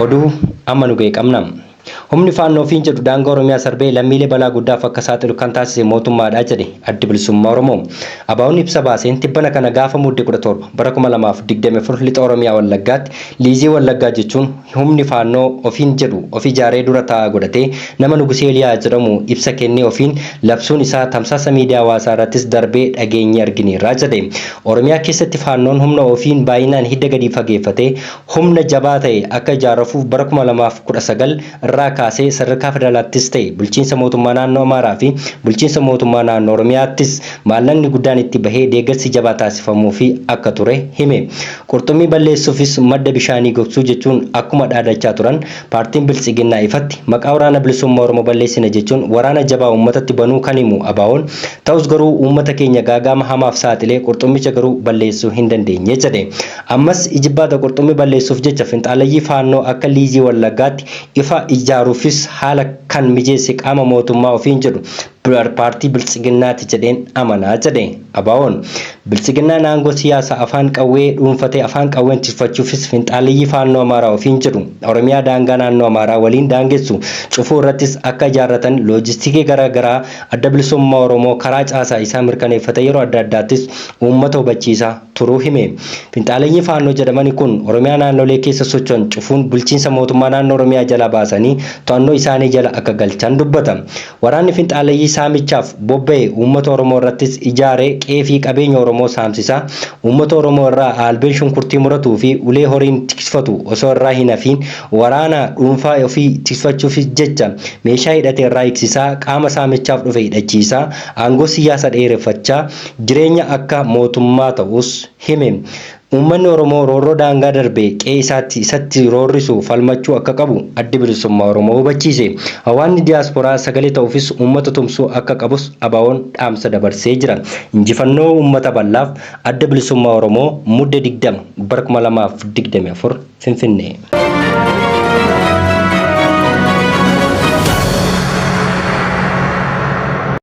Oduu amma nu ga'e qabna. Humni faannoo fiin jedhu daangaa Oromiyaa sarbee lammiilee balaa guddaaf akka saaxilu kan taasise mootummaadha jedhe addi bilisummaa Oromoo. Abaa'oon ibsa baaseen tibbana kana gaafa muddee 17 bara 2024 lixa Oromiyaa Wallaggaatti liizii Wallaggaa jechuun humni faannoo ofiin jedhu ofii ijaaree dura taa'aa godhatee nama Nugusee Liyaa jedhamu ibsa kennee ofiin labsuun isaa tamsaasa miidiyaa hawaasaa irrattis darbee dhageenye argineerra jedhe. Oromiyaa keessatti faannoon humna ofiin baay'inaan hidda gadi fageeffatee humna jabaa ta'e akka ijaarafuuf bara 2019 irraa kaasee sadarkaa federaalaattis ta'e bulchiinsa mootummaa naannoo Amaaraa fi bulchiinsa mootummaa naannoo Oromiyaattis maallaqni guddaan itti bahee deeggarsi jabaa taasifamuu fi akka ture hime. Qurxummii balleessuufis madda bishaanii gogsuu jechuun akkuma dhaadachaa turan paartiin Biltsiginnaa ifatti maqaa waraana bilisummaa Oromoo balleessina jechuun waraana jabaa uummatatti banuu kan himu Abaa'oon ta'us garuu uummata keenya gaagama hamaaf saaxilee qurxummicha garuu balleessuu hin dandeenye jedhe. Ammas ijibbaata qurxummii balleessuuf jecha finxaalayyii faannoo akka liizii Wallaggaatti ifa ijaaruufis haala kan mijeesse qaama mootummaa ofiin jedhu paartii Biltsiginnaati jedheen amanaa jedhe. Abaa'oon Biltsiginnaan aangoo siyaasa afaan qawwee dhuunfatee afaan qawween tiffachuufis finxaalayyii faannoo Amaaraa ofiin jedhu Oromiyaa daangaa naannoo Amaaraa waliin daangessu cufuu irrattis akka ijaarratan loojistikii garaa adda bilisummaa Oromoo karaa caasaa isaa mirkaneeffate yeroo adda addaattis uummata hubachiisaa turuu hime. Finxaalayyii faannoo jedhamani kun Oromiyaa naannolee keessa socho'an cufuun bulchiinsa mootummaa naannoo Oromiyaa jala baasanii to'annoo isaanii jala akka galchan dubbata. Waraanni finxaalayyii saamichaaf bobba'e uummata Oromoo irrattis ijaaree qeefii qabeenya Oromoo saamsisaa uummata Oromoo irraa albeen shunkurtii muratuu fi ulee horiin tikfatu osoo irraa hin hafiin waraana dhuunfaa ofii tikfachuuf jecha meeshaa hidhate irraa eegsisaa qaama saamichaaf dhufe hidhachiisaa aangoo siyaasa dheereffachaa jireenya akka mootummaa ta'us hime. Uummanni Oromoo roorroo daangaa darbee qe'ee isatti roorrisu falmachuu akka qabu addi bilisummaa Oromoo hubachiise. Hawaasni diyaasporaa sagalee ta'uufis uummata tumsuu akka qabus Abaa'oon dhaamsa dabarsee jira. Injifannoo uummata bal'aaf adda bilisummaa Oromoo muddee 20 bara 2024 Finfinnee.